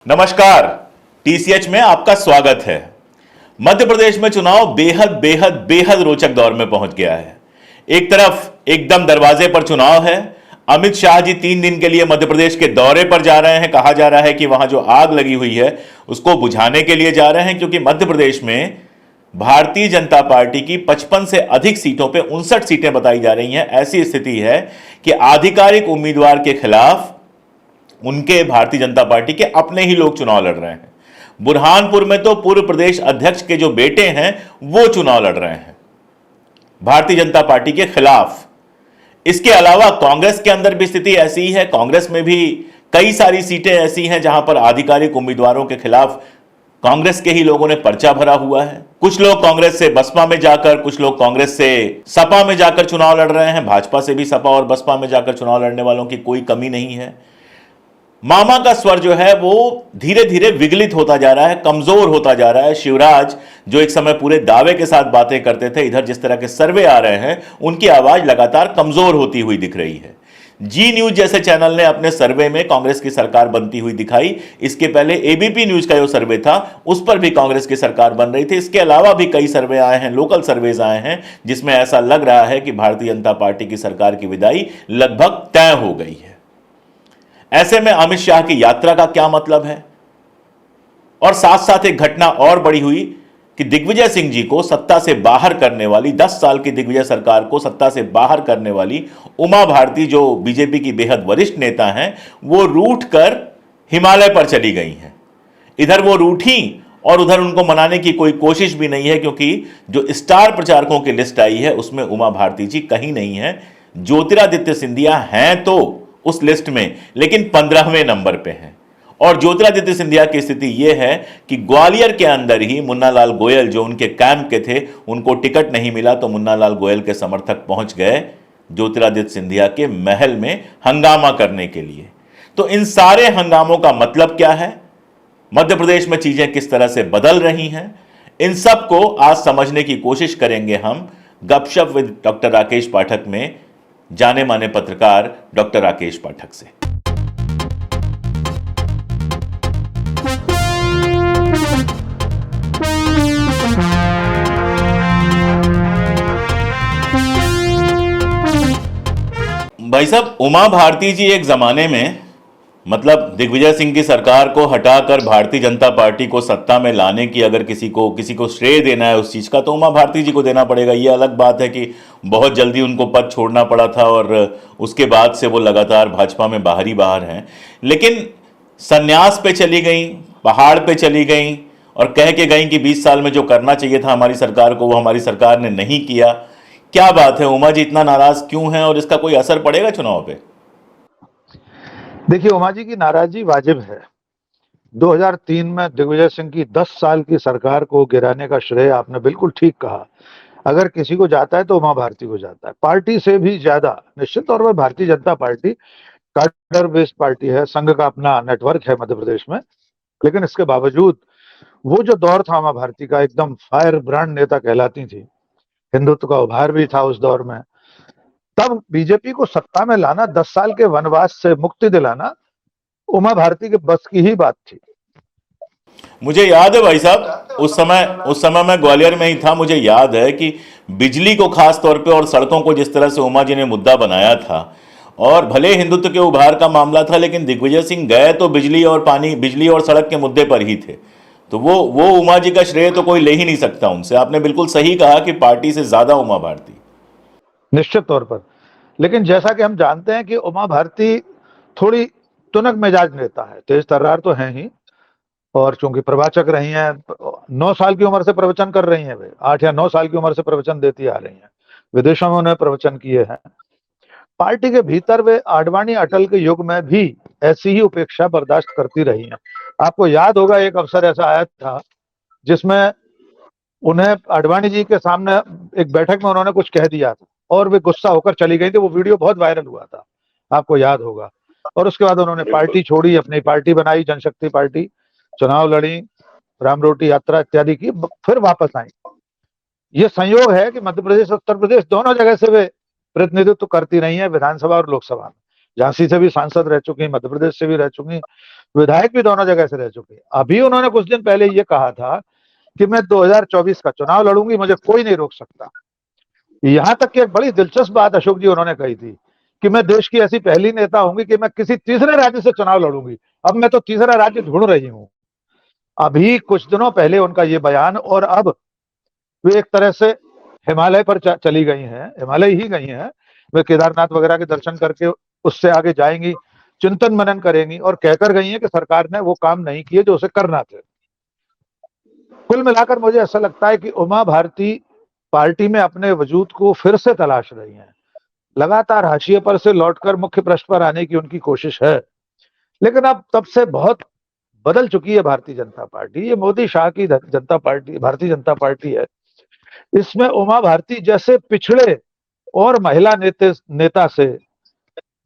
नमस्कार। टीसीएच में आपका स्वागत है। मध्य प्रदेश में चुनाव बेहद बेहद बेहद रोचक दौर में पहुंच गया है। एक तरफ एकदम दरवाजे पर चुनाव है। अमित शाह जी 3 दिन के लिए मध्य प्रदेश के दौरे पर जा रहे हैं। कहा जा रहा है कि वहां जो आग लगी हुई है उसको बुझाने के लिए जा रहे हैं, क्योंकि मध्य प्रदेश में भारतीय जनता पार्टी की 55 से अधिक सीटों पे 59 सीटें बताई जा रही हैं। ऐसी स्थिति है कि आधिकारिक उम्मीदवार के खिलाफ उनके भारतीय जनता पार्टी के अपने ही लोग चुनाव लड़ रहे हैं। बुरहानपुर में तो पूर्व प्रदेश अध्यक्ष के जो बेटे हैं वो चुनाव लड़ रहे हैं भारतीय जनता पार्टी के खिलाफ। इसके अलावा कांग्रेस के अंदर भी स्थिति ऐसी ही है। कांग्रेस में भी कई सारी सीटें ऐसी हैं जहां पर आधिकारिक उम्मीदवारों के खिलाफ कांग्रेस के ही लोगों ने पर्चा भरा हुआ है। कुछ लोग कांग्रेस से बसपा में जाकर, कुछ लोग कांग्रेस से सपा में जाकर चुनाव लड़ रहे हैं। भाजपा से भी सपा और बसपा में जाकर चुनाव लड़ने वालों की कोई कमी नहीं है। मामा का स्वर जो है वो धीरे धीरे विगलित होता जा रहा है, कमजोर होता जा रहा है। शिवराज जो एक समय पूरे दावे के साथ बातें करते थे, इधर जिस तरह के सर्वे आ रहे हैं उनकी आवाज लगातार कमजोर होती हुई दिख रही है। जी न्यूज जैसे चैनल ने अपने सर्वे में कांग्रेस की सरकार बनती हुई दिखाई। इसके पहले एबीपी न्यूज का जो सर्वे था उस पर भी कांग्रेस की सरकार बन रही थी। इसके अलावा भी कई सर्वे आए हैं, लोकल सर्वेज आए हैं, जिसमें ऐसा लग रहा है कि भारतीय जनता पार्टी की सरकार की विदाई लगभग तय हो गई है। ऐसे में अमित शाह की यात्रा का क्या मतलब है? और साथ साथ एक घटना और बड़ी हुई कि दिग्विजय सिंह जी को सत्ता से बाहर करने वाली, 10 साल की दिग्विजय सरकार को सत्ता से बाहर करने वाली उमा भारती, जो बीजेपी की बेहद वरिष्ठ नेता हैं, वो रूठ कर हिमालय पर चली गई हैं। इधर वो रूठी और उधर उनको मनाने की कोई कोशिश भी नहीं है, क्योंकि जो स्टार प्रचारकों की लिस्ट आई है उसमें उमा भारती जी कहीं नहीं है। ज्योतिरादित्य सिंधिया हैं तो उस लिस्ट में, लेकिन 15वें नंबर पे हैं। और ज्योतिरादित्य सिंधिया की स्थिति यह है कि ग्वालियर के अंदर ही मुन्ना लाल गोयल जो उनके कैंप के थे, उनको टिकट नहीं मिला तो मुन्ना लाल गोयल के समर्थक पहुंच गए ज्योतिरादित्य सिंधिया के महल में हंगामा करने के लिए। तो इन सारे हंगामों का मतलब क्या है? मध्य प्रदेश में चीजें किस तरह से बदल रही हैं, इन सब को आज समझने की कोशिश करेंगे हम गपशप विद डॉक्टर राकेश पाठक में जाने माने पत्रकार डॉक्टर राकेश पाठक से। भाई साहब, उमा भारती जी एक जमाने में, मतलब दिग्विजय सिंह की सरकार को हटाकर भारतीय जनता पार्टी को सत्ता में लाने की अगर किसी को श्रेय देना है उस चीज का, तो उमा भारती जी को देना पड़ेगा। ये अलग बात है कि बहुत जल्दी उनको पद छोड़ना पड़ा था और उसके बाद से वो लगातार भाजपा में बाहर ही बाहर हैं। लेकिन संन्यास पे चली गई, पहाड़ पे चली गई और कह के गई कि 20 साल में जो करना चाहिए था हमारी सरकार को, वो हमारी सरकार ने नहीं किया। क्या बात है, उमा जी इतना नाराज क्यों हैं और इसका कोई असर पड़ेगा चुनाव पे? देखिए, उमा जी की नाराजगी वाजिब है। 2003 में दिग्विजय सिंह की 10 साल की सरकार को गिराने का श्रेय आपने बिल्कुल ठीक कहा। अगर किसी को जाता है तो उमा भारती को जाता है। पार्टी से भी ज्यादा निश्चित तौर पर भारतीय जनता पार्टी कार्डर बेस्ड पार्टी है, संघ का अपना नेटवर्क है मध्य प्रदेश में। लेकिन इसके बावजूद वो जो दौर था उमा भारती का, एकदम फायर ब्रांड नेता कहलाती थी, हिंदुत्व का उभार भी था उस दौर में। तब बीजेपी को सत्ता में लाना, 10 साल के वनवास से मुक्ति दिलाना उमा भारती के बस की ही बात थी। मुझे याद है भाई साहब, उस समय मैं ग्वालियर में ही था। मुझे याद है कि बिजली को खास तौर पे और सड़कों को जिस तरह से उमा जी ने मुद्दा बनाया था, और भले हिंदुत्व के उभार का मामला था, लेकिन दिग्विजय सिंह गए तो बिजली और सड़क के मुद्दे पर ही थे। तो वो उमा जी का श्रेय तो कोई ले ही नहीं सकता उनसे। आपने बिल्कुल सही कहा कि पार्टी से ज्यादा उमा भारती। निश्चित तौर पर। लेकिन जैसा कि हम जानते हैं कि उमा भारती थोड़ी तुनक मिजाज नेता है, तेज तर्रार तो है ही, और चूंकि प्रवचक रही हैं, 9 साल की उम्र से प्रवचन कर रही हैं, वे 8 या 9 साल की उम्र से प्रवचन देती आ रही हैं। विदेशों में उन्हें प्रवचन किए हैं। पार्टी के भीतर वे आडवाणी अटल के युग में भी ऐसी ही उपेक्षा बर्दाश्त करती रही हैं। आपको याद होगा एक अवसर ऐसा आया था जिसमें उन्हें आडवाणी जी के सामने एक बैठक में उन्होंने कुछ कह दिया था और वे गुस्सा होकर चली गई थी। वो वीडियो बहुत वायरल हुआ था, आपको याद होगा। और उसके बाद उन्होंने पार्टी छोड़ी, अपनी पार्टी बनाई, जनशक्ति पार्टी, चुनाव लड़ी, राम रोटी यात्रा इत्यादि की, फिर वापस आई। ये संयोग है कि मध्य प्रदेश उत्तर प्रदेश दोनों जगह से वे प्रतिनिधित्व करती रही है, विधानसभा और लोकसभा में। झांसी से भी सांसद रह चुकी, मध्य प्रदेश से भी रह चुकी, विधायक भी दोनों जगह से रह चुकी। अभी उन्होंने कुछ दिन पहले ये कहा था कि मैं 2024 का चुनाव लड़ूंगी, मुझे कोई नहीं रोक सकता। यहां तक कि एक बड़ी दिलचस्प बात अशोक जी उन्होंने कही थी कि मैं देश की ऐसी पहली नेता होंगी कि मैं किसी तीसरे राज्य से चुनाव लड़ूंगी। अब मैं तो तीसरा राज्य ढूंढ रही हूं। अभी कुछ दिनों पहले उनका ये बयान, और अब वे एक तरह से हिमालय पर चली गई हैं, हिमालय ही गई हैं। वे केदारनाथ वगैरह के दर्शन करके उससे आगे जाएंगी, चिंतन मनन करेंगी और कहकर गई हैं कि सरकार ने वो काम नहीं किए जो उसे करना थे। कुल मिलाकर मुझे ऐसा लगता है कि उमा भारती पार्टी में अपने वजूद को फिर से तलाश रही हैं। लगातार हाशिए पर से लौटकर मुख्य पृष्ठ पर आने की उनकी कोशिश है, लेकिन अब तब से बहुत बदल चुकी है भारतीय जनता पार्टी। ये मोदी शाह की जनता पार्टी, भारतीय जनता पार्टी है। इसमें उमा भारती जैसे पिछड़े और महिला नेता से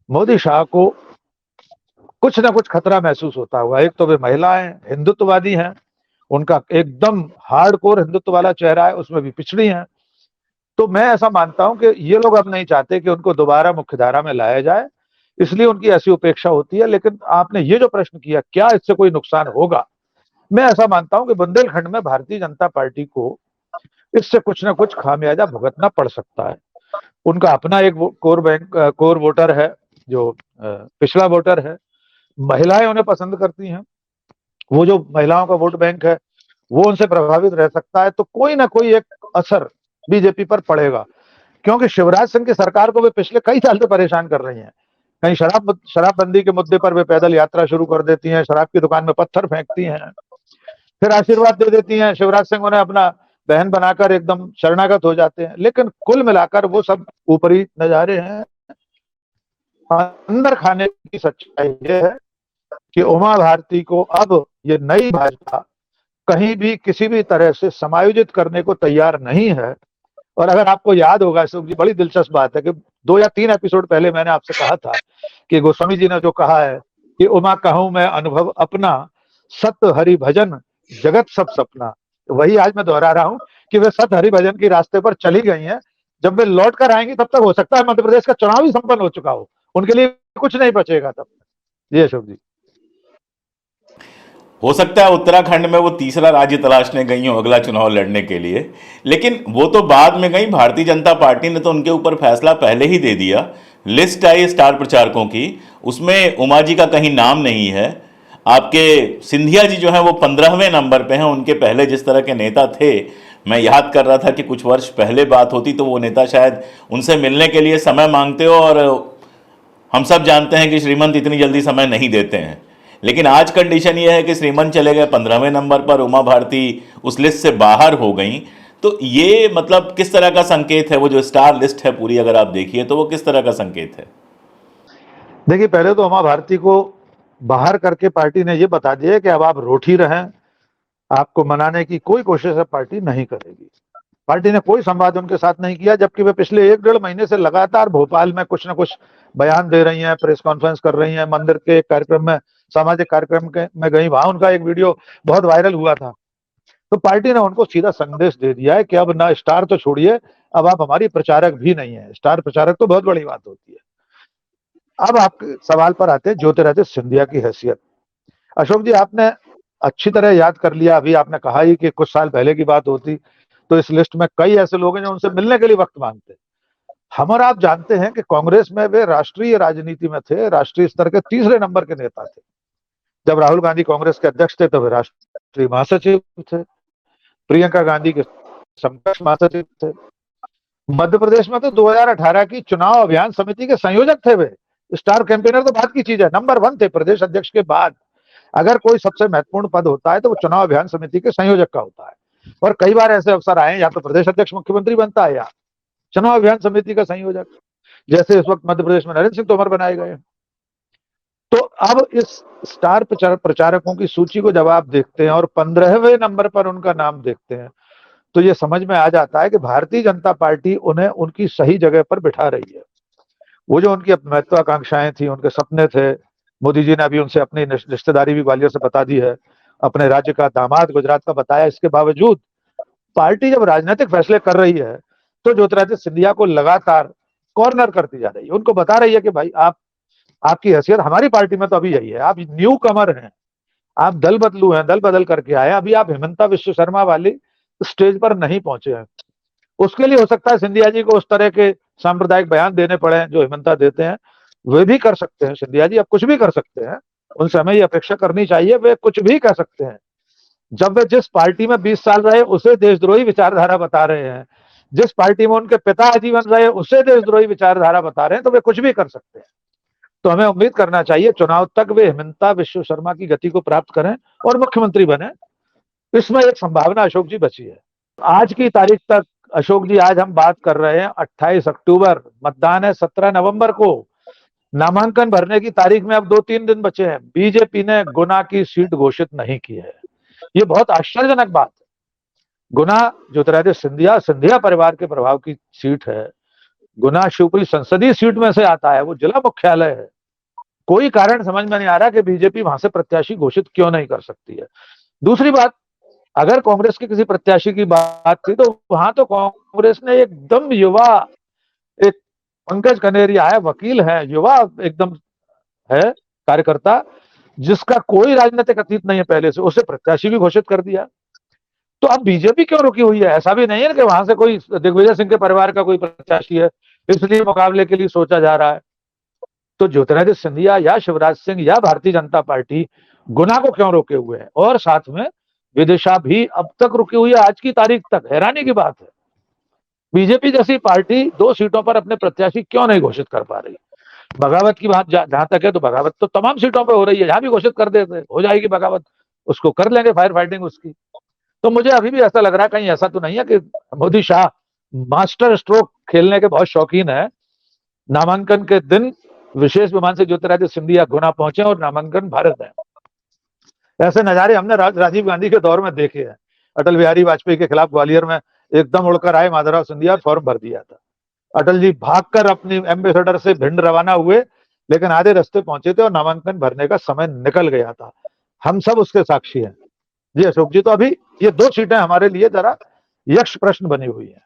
मोदी शाह को कुछ ना कुछ खतरा महसूस होता हुआ। एक तो वे महिलाएं हिंदुत्ववादी हैं, उनका एकदम हार्डकोर हिंदुत्व वाला चेहरा है, उसमें भी पिछड़ी हैं। तो मैं ऐसा मानता हूं कि ये लोग अब नहीं चाहते कि उनको दोबारा मुख्यधारा में लाया जाए, इसलिए उनकी ऐसी उपेक्षा होती है। लेकिन आपने ये जो प्रश्न किया, क्या इससे कोई नुकसान होगा, मैं ऐसा मानता हूं कि बुंदेलखंड में भारतीय जनता पार्टी को इससे कुछ ना कुछ खामियाजा भुगतना पड़ सकता है। उनका अपना एक कोर वोटर है जो पिछड़ा वोटर है। महिलाएं उन्हें पसंद करती हैं, वो जो महिलाओं का वोट बैंक है वो उनसे प्रभावित रह सकता है। तो कोई ना कोई एक असर बीजेपी पर पड़ेगा, क्योंकि शिवराज सिंह की सरकार को वे पिछले कई साल से परेशान कर रही हैं। कहीं शराबबंदी के मुद्दे पर वे पैदल यात्रा शुरू कर देती हैं, शराब की दुकान में पत्थर फेंकती हैं, फिर आशीर्वाद दे देती हैं। शिवराज सिंह उन्हें अपना बहन बनाकर एकदम शरणागत हो जाते हैं। लेकिन कुल मिलाकर वो सब ऊपरी नजारे हैं। अंदर खाने की सच्चाई ये है कि उमा भारती को अब ये नई भाजपा कहीं भी किसी भी तरह से समायोजित करने को तैयार नहीं है। और अगर आपको याद होगा अशोक जी, बड़ी दिलचस्प बात है कि 2 या 3 एपिसोड पहले मैंने आपसे कहा था कि गोस्वामी जी ने जो कहा है कि उमा कहूं मैं अनुभव अपना, सत हरि भजन जगत सब सपना, वही आज मैं दोहरा रहा हूं कि वे सत हरि भजन के रास्ते पर चली गई हैं। जब वे लौट कर आएंगी तब तक हो सकता है मध्य प्रदेश का चुनाव ही संपन्न हो चुका हो, उनके लिए कुछ नहीं बचेगा तब। जी अशोक जी। हो सकता है उत्तराखंड में वो तीसरा राज्य तलाशने गई हो अगला चुनाव लड़ने के लिए, लेकिन वो तो बाद में गई। भारतीय जनता पार्टी ने तो उनके ऊपर फैसला पहले ही दे दिया। लिस्ट आई स्टार प्रचारकों की, उसमें उमा जी का कहीं नाम नहीं है। आपके सिंधिया जी जो हैं वो 15वें नंबर पे हैं। उनके पहले जिस तरह के नेता थे, मैं याद कर रहा था कि कुछ वर्ष पहले बात होती तो वो नेता शायद उनसे मिलने के लिए समय मांगते हो, और हम सब जानते हैं कि श्रीमंत इतनी जल्दी समय नहीं देते हैं। लेकिन आज कंडीशन ये है कि श्रीमंत चले गए 15वें नंबर पर, उमा भारती उस लिस्ट से बाहर हो गई। तो ये मतलब किस तरह का संकेत है? वो जो स्टार लिस्ट है पूरी अगर आप देखिए तो वो किस तरह का संकेत है? देखिए, पहले तो उमा भारती को बाहर करके पार्टी ने ये बता दिया कि अब आप रोटी रहें, आपको मनाने की कोई कोशिश है पार्टी नहीं करेगी। पार्टी ने कोई संवाद उनके साथ नहीं किया, जबकि वे पिछले 1 डेढ़ महीने से लगातार भोपाल में कुछ ना कुछ बयान दे रही हैं, प्रेस कॉन्फ्रेंस कर रही हैं, मंदिर के कार्यक्रम में, सामाजिक कार्यक्रम के में गई, वहां उनका एक वीडियो बहुत वायरल हुआ था। तो पार्टी ने उनको सीधा संदेश दे दिया है कि अब ना स्टार तो छोड़िए, अब आप हमारी प्रचारक भी नहीं है। स्टार प्रचारक तो बहुत बड़ी बात होती है। अब आपके सवाल पर आते हैं ज्योतिरादित्य सिंधिया की हैसियत। अशोक जी, आपने अच्छी तरह याद कर लिया। अभी आपने कहा ही कि कुछ साल पहले की बात होती तो इस लिस्ट में कई ऐसे लोग हैं जो उनसे मिलने के लिए वक्त मांगते। हम और आप जानते हैं कि कांग्रेस में वे राष्ट्रीय राजनीति में थे, राष्ट्रीय स्तर के तीसरे नंबर के नेता थे। जब राहुल गांधी कांग्रेस के अध्यक्ष थे तो वे राष्ट्रीय महासचिव थे, प्रियंका गांधी के समकक्ष महासचिव थे। मध्य प्रदेश में तो 2018 की चुनाव अभियान समिति के संयोजक थे वे। स्टार कैंपेनर तो बात की चीज है, नंबर 1 थे प्रदेश अध्यक्ष के बाद। अगर कोई सबसे महत्वपूर्ण पद होता है तो वो चुनाव अभियान समिति के संयोजक का होता है। और कई बार ऐसे अवसर आए, या तो प्रदेश अध्यक्ष मुख्यमंत्री बनता है या चुनाव अभियान समिति का संयोजक, जैसे इस वक्त मध्य प्रदेश में नरेंद्र सिंह तोमर बनाए गए। तो अब इस स्टार प्रचारकों की सूची को जब आप देखते हैं और 15वें नंबर पर उनका नाम देखते हैं, तो ये समझ में आ जाता है कि भारतीय जनता पार्टी उन्हें उनकी सही जगह पर बिठा रही है। वो जो उनकी महत्वाकांक्षाएं थी, उनके सपने थे, मोदी जी ने अभी उनसे अपनी रिश्तेदारी भी ग्वालियर से बता दी है, अपने राज्य का दामाद गुजरात का बताया। इसके बावजूद पार्टी जब राजनीतिक फैसले कर रही है तो ज्योतिरादित्य सिंधिया को लगातार कॉर्नर करती जा रही है। उनको बता रही है कि भाई आप आपकी हैसियत हमारी पार्टी में तो अभी यही है, आप न्यू कमर हैं, आप दल बदलू हैं, दल बदल करके आए, अभी आप हिमंता विश्व शर्मा वाली स्टेज पर नहीं पहुंचे हैं। उसके लिए हो सकता है सिंधिया जी को उस तरह के सांप्रदायिक बयान देने पड़े जो हिमंता देते हैं, वे भी कर सकते हैं। सिंधिया जी आप कुछ भी कर सकते हैं, उनसे हमें ये अपेक्षा करनी चाहिए, वे कुछ भी कह सकते हैं। जब वे जिस पार्टी में 20 साल रहे उसे देशद्रोही विचारधारा बता रहे हैं, जिस पार्टी में उनके पिता आजीवन रहे उसे देशद्रोही विचारधारा बता रहे हैं, तो वे कुछ भी कर सकते हैं। तो हमें उम्मीद करना चाहिए चुनाव तक वे हिमंता विश्व शर्मा की गति को प्राप्त करें और मुख्यमंत्री बने। इसमें एक संभावना अशोक जी बची है। आज की तारीख तक अशोक जी, आज हम बात कर रहे हैं 28 अक्टूबर, मतदान है 17 नवंबर को, नामांकन भरने की तारीख में अब 2-3 दिन बचे हैं, बीजेपी ने गुना की सीट घोषित नहीं की है। ये बहुत आश्चर्यजनक बात है। गुना ज्योतिरादित्य सिंधिया सिंधिया परिवार के प्रभाव की सीट है। गुना शिवपुरी संसदीय सीट में से आता है, वो जिला मुख्यालय है। कोई कारण समझ में नहीं आ रहा कि बीजेपी वहां से प्रत्याशी घोषित क्यों नहीं कर सकती है। दूसरी बात, अगर कांग्रेस के किसी प्रत्याशी की बात थी तो वहां तो कांग्रेस ने एकदम युवा, एक पंकज कनेरिया है, वकील है, युवा एकदम है कार्यकर्ता, जिसका कोई राजनीतिक अतीत नहीं है पहले से, उसे प्रत्याशी भी घोषित कर दिया। तो अब बीजेपी क्यों रुकी हुई है? ऐसा भी नहीं है कि वहां से कोई दिग्विजय सिंह के परिवार का कोई प्रत्याशी है इसलिए मुकाबले के लिए सोचा जा रहा है। तो ज्योतिरादित्य सिंधिया या शिवराज सिंह या भारतीय जनता पार्टी गुना को क्यों रोके हुए है? और साथ में विदिशा भी अब तक रुकी हुई है, आज की तारीख तक। हैरानी की बात है, बीजेपी जैसी पार्टी 2 सीटों पर अपने प्रत्याशी क्यों नहीं घोषित कर पा रही? बगावत की बात जहां तक है तो बगावत तो तमाम सीटों पर हो रही है, यहां भी घोषित कर देते, हो जाएगी बगावत, उसको कर लेंगे फायर फाइटिंग उसकी। तो मुझे अभी भी ऐसा लग रहा है कहीं ऐसा तो नहीं है कि मोदी शाह मास्टर स्ट्रोक खेलने के बहुत शौकीन है। नामांकन के दिन विशेष विमान से ज्योतिरादित्य सिंधिया गुना पहुंचे और नामांकन भारत है। ऐसे नजारे हमने राजीव गांधी के दौर में देखे हैं। अटल बिहारी वाजपेयी के खिलाफ ग्वालियर में एकदम उड़कर आए माधवराव सिंधिया, फॉर्म भर दिया था। अटल जी भागकर अपनी एम्बेसडर से भिंड रवाना हुए, लेकिन आधे रास्ते पहुंचे थे और नामांकन भरने का समय निकल गया था। हम सब उसके साक्षी हैं। जी अशोक जी, तो अभी ये 2 सीटें हमारे लिए जरा यक्ष प्रश्न बनी हुई है।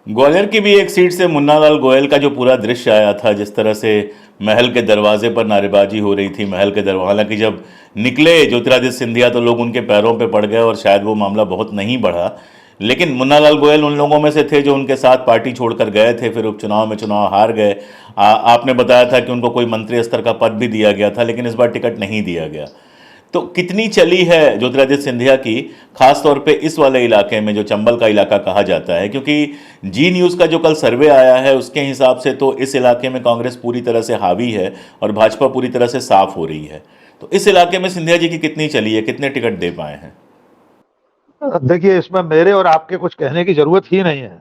ग्वालियर की भी एक सीट से मुन्नालाल गोयल का जो पूरा दृश्य आया था, जिस तरह से महल के दरवाजे पर नारेबाजी हो रही थी, महल के दरवाजे, हालांकि जब निकले ज्योतिरादित्य सिंधिया तो लोग उनके पैरों पे पड़ गए और शायद वो मामला बहुत नहीं बढ़ा। लेकिन मुन्नालाल गोयल उन लोगों में से थे जो उनके साथ पार्टी छोड़कर गए थे, फिर उपचुनाव में चुनाव हार गए। आपने बताया था कि उनको कोई मंत्री स्तर का पद भी दिया गया था, लेकिन इस बार टिकट नहीं दिया गया। तो कितनी चली है ज्योतिरादित्य सिंधिया की, खास तौर पे इस वाले इलाके में जो चंबल का इलाका कहा जाता है? क्योंकि जी न्यूज़ का जो कल सर्वे आया है उसके हिसाब से तो इस इलाके में कांग्रेस पूरी तरह से हावी है और भाजपा पूरी तरह से साफ हो रही है। तो इस इलाके में सिंधिया जी की कितनी चली है, कितने टिकट दे पाए हैं? देखिए, इसमें मेरे और आपके कुछ कहने की जरूरत ही नहीं है।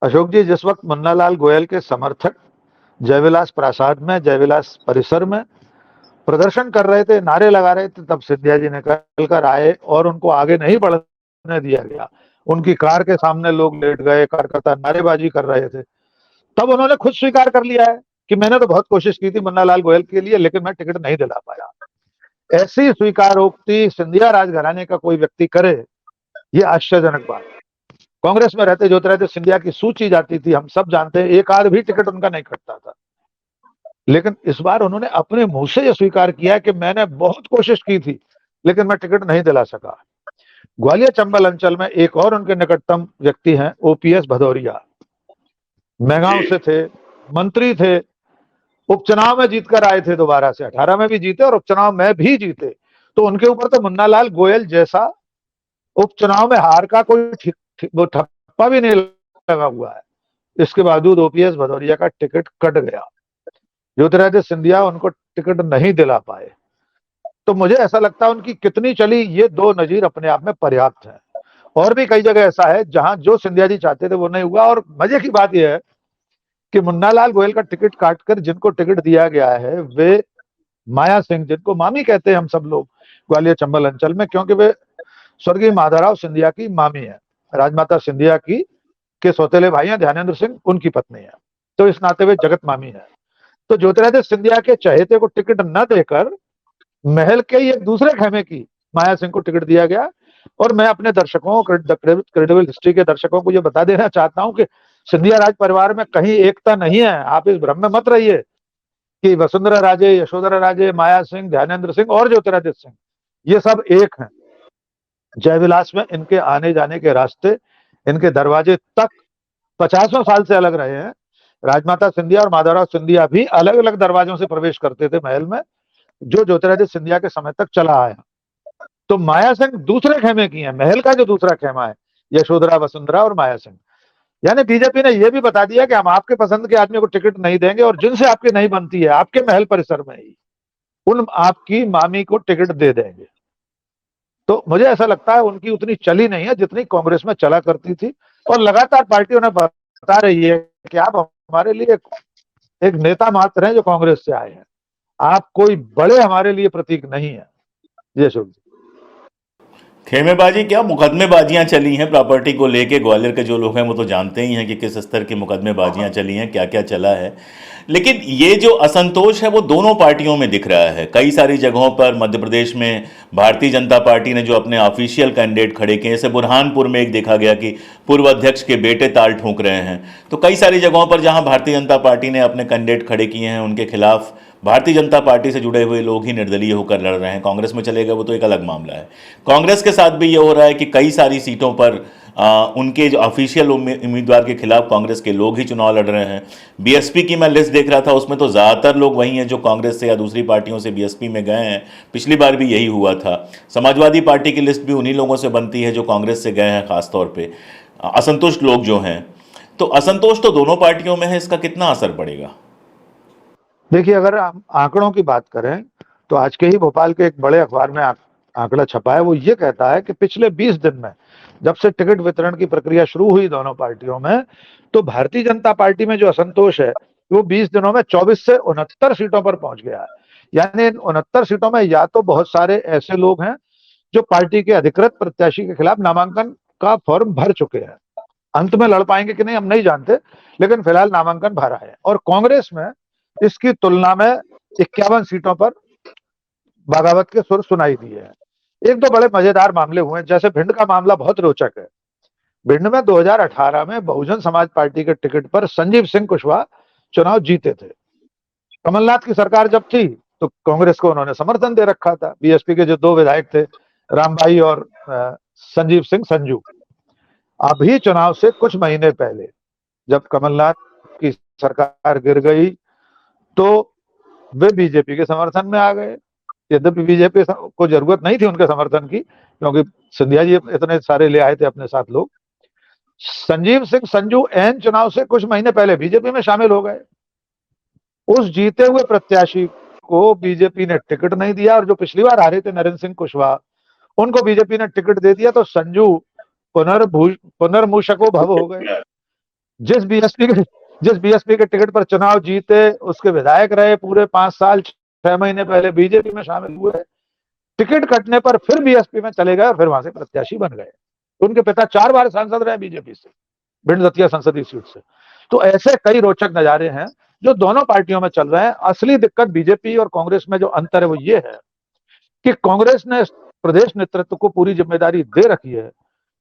अशोक जी, जिस वक्त मुन्नालाल गोयल के समर्थक जयविलास प्रासाद में, जयविलास परिसर में प्रदर्शन कर रहे थे, नारे लगा रहे थे, तब सिंधिया जी निकल कर आए और उनको आगे नहीं बढ़ने दिया गया। उनकी कार के सामने लोग लेट गए, कार्यकर्ता नारेबाजी कर रहे थे। तब उन्होंने खुद स्वीकार कर लिया है कि मैंने तो बहुत कोशिश की थी मुन्नालाल गोयल के लिए, लेकिन मैं टिकट नहीं दिला पाया। ऐसी स्वीकारोक्ति सिंधिया राजघराने का कोई व्यक्ति करे, ये आश्चर्यजनक बात है। कांग्रेस में रहते ज्योतिरादित्य सिंधिया की सूची जाती थी, हम सब जानते हैं, एक आध भी टिकट उनका नहीं कटता था। लेकिन इस बार उन्होंने अपने मुंह से यह स्वीकार किया कि मैंने बहुत कोशिश की थी लेकिन मैं टिकट नहीं दिला सका। ग्वालियर चंबल अंचल में एक और उनके निकटतम व्यक्ति हैं, ओपीएस भदौरिया, मैगांव से थे, मंत्री थे, उपचुनाव में जीतकर आए थे, दोबारा से 18 में भी जीते और उपचुनाव में भी जीते। तो उनके ऊपर तो मुन्नालाल गोयल जैसा उपचुनाव में हार का कोई वो ठप्पा भी नहीं लगा हुआ है। इसके बावजूद ओपीएस भदौरिया का टिकट कट गया, ज्योतिरादित्य सिंधिया उनको टिकट नहीं दिला पाए। तो मुझे ऐसा लगता है उनकी कितनी चली, ये 2 नजीर अपने आप में पर्याप्त है। और भी कई जगह ऐसा है जहां जो सिंधिया जी चाहते थे वो नहीं हुआ। और मजे की बात यह है कि मुन्नालाल गोयल का टिकट काटकर जिनको टिकट दिया गया है वे माया सिंह, जिनको मामी कहते हैं हम सब लोग ग्वालियर चंबल अंचल में, क्योंकि वे स्वर्गीय माधवराव सिंधिया की मामी है। राजमाता सिंधिया की के सौतेले भाई हैं ध्यानेंद्र सिंह, उनकी पत्नी है, तो इस नाते वे जगत मामी है। तो ज्योतिरादित्य सिंधिया के चहेते को टिकट न देकर महल के ही एक दूसरे खेमे की माया सिंह को टिकट दिया गया। और मैं अपने दर्शकों, क्रेडिबल हिस्ट्री के दर्शकों को यह बता देना चाहता हूं कि सिंधिया राज परिवार में कहीं एकता नहीं है, आप इस भ्रम में मत रहिए। कि वसुंधरा राजे, यशोधरा राजे, माया सिंह, ध्यानेंद्र सिंह और ज्योतिरादित्य सिंह, ये सब एक हैं। जयविलास में इनके आने जाने के रास्ते, इनके दरवाजे तक 50 साल से अलग रहे हैं। राजमाता सिंधिया और माधवराव सिंधिया भी अलग अलग दरवाजों से प्रवेश करते थे महल में, जो ज्योतिरादित्य सिंधिया के समय तक चला आया। तो माया सिंह दूसरे खेमे की है, महल का जो दूसरा खेमा है, यशोधरा, वसुंधरा और माया सिंह। यानी बीजेपी ने यह भी बता दिया कि हम आपके पसंद के आदमी को टिकट नहीं देंगे, और जिनसे आपकी नहीं बनती है आपके महल परिसर में ही उन आपकी मामी को टिकट दे देंगे। तो मुझे ऐसा लगता है उनकी उतनी चली नहीं है जितनी कांग्रेस में चला करती थी, और लगातार पार्टी उन्हें बता रही है कि आप हमारे लिए एक नेता मात्र हैं जो कांग्रेस से आए हैं, आप कोई बड़े हमारे लिए प्रतीक नहीं है। ये शुभ खेमेबाजी क्या मुकदमेबाजियां चली हैं प्रॉपर्टी को लेके। ग्वालियर के जो लोग हैं वो तो जानते ही हैं कि किस स्तर की मुकदमेबाजियां चली हैं, क्या क्या चला है। लेकिन ये जो असंतोष है वो दोनों पार्टियों में दिख रहा है। कई सारी जगहों पर मध्य प्रदेश में भारतीय जनता पार्टी ने जो अपने ऑफिशियल कैंडिडेट खड़े किए, जैसे बुरहानपुर में एक देखा गया कि पूर्व अध्यक्ष के बेटे ताल ठोक रहे हैं। तो कई सारी जगहों पर जहां भारतीय जनता पार्टी ने अपने कैंडिडेट खड़े किए हैं, उनके खिलाफ भारतीय जनता पार्टी से जुड़े हुए लोग ही निर्दलीय होकर लड़ रहे हैं। कांग्रेस में चले गए वो तो एक अलग मामला है। कांग्रेस के साथ भी ये हो रहा है कि कई सारी सीटों पर उनके जो ऑफिशियल उम्मीदवार के खिलाफ कांग्रेस के लोग ही चुनाव लड़ रहे हैं। बीएसपी की मैं लिस्ट देख रहा था, उसमें तो ज़्यादातर लोग वही हैं जो कांग्रेस से या दूसरी पार्टियों से बीएसपी में गए हैं। पिछली बार भी यही हुआ था। समाजवादी पार्टी की लिस्ट भी उन्हीं लोगों से बनती है जो कांग्रेस से गए हैं, खासतौर पर असंतुष्ट लोग जो हैं। तो असंतोष तो दोनों पार्टियों में है, इसका कितना असर पड़ेगा? देखिए, अगर हम आंकड़ों की बात करें तो आज के ही भोपाल के एक बड़े अखबार में आंकड़ा छपा है। वो ये कहता है कि पिछले 20 दिन में, जब से टिकट वितरण की प्रक्रिया शुरू हुई दोनों पार्टियों में, तो भारतीय जनता पार्टी में जो असंतोष है वो 20 दिनों में 24 से 69 सीटों पर पहुंच गया है। यानी इन 69 सीटों में या तो बहुत सारे ऐसे लोग हैं जो पार्टी के अधिकृत प्रत्याशी के खिलाफ नामांकन का फॉर्म भर चुके हैं, अंत में लड़ पाएंगे कि नहीं हम नहीं जानते, लेकिन फिलहाल नामांकन भरा है। और कांग्रेस में इसकी तुलना में 51 सीटों पर बगावत के सुर सुनाई दिए हैं। एक दो बड़े मजेदार मामले हुए हैं, जैसे भिंड का मामला बहुत रोचक है। भिंड में 2018 में बहुजन समाज पार्टी के टिकट पर संजीव सिंह कुशवाहा चुनाव जीते थे। कमलनाथ की सरकार जब थी तो कांग्रेस को उन्होंने समर्थन दे रखा था। बीएसपी के जो दो विधायक थे, रामबाई और संजीव सिंह संजू, अभी चुनाव से कुछ महीने पहले जब कमलनाथ की सरकार गिर गई तो वे बीजेपी के समर्थन में आ गए। यद्यपि बीजेपी को जरूरत नहीं थी उनके समर्थन की, क्योंकि सिंधिया जी इतने सारे ले आए थे अपने साथ लोग। संजीव सिंह संजू एन चुनाव से कुछ महीने पहले बीजेपी में शामिल हो गए। उस जीते हुए प्रत्याशी को बीजेपी ने टिकट नहीं दिया, और जो पिछली बार हारे थे नरेंद्र सिंह कुशवाहा, उनको बीजेपी ने टिकट दे दिया। तो संजू पुनर्मूषको भव हो गए। जिस बीएसपी के टिकट पर चुनाव जीते उसके विधायक रहे पूरे 5 साल, 6 महीने पहले बीजेपी में शामिल हुए, टिकट कटने पर फिर बीएसपी में चले गए और फिर वहां से प्रत्याशी बन गए। उनके पिता 4 बार सांसद रहे बीजेपी से, भिंड दतिया संसदीय सीट से। तो ऐसे कई रोचक नजारे हैं जो दोनों पार्टियों में चल रहे हैं। असली दिक्कत बीजेपी और कांग्रेस में जो अंतर है वो ये है कि कांग्रेस ने प्रदेश नेतृत्व को पूरी जिम्मेदारी दे रखी है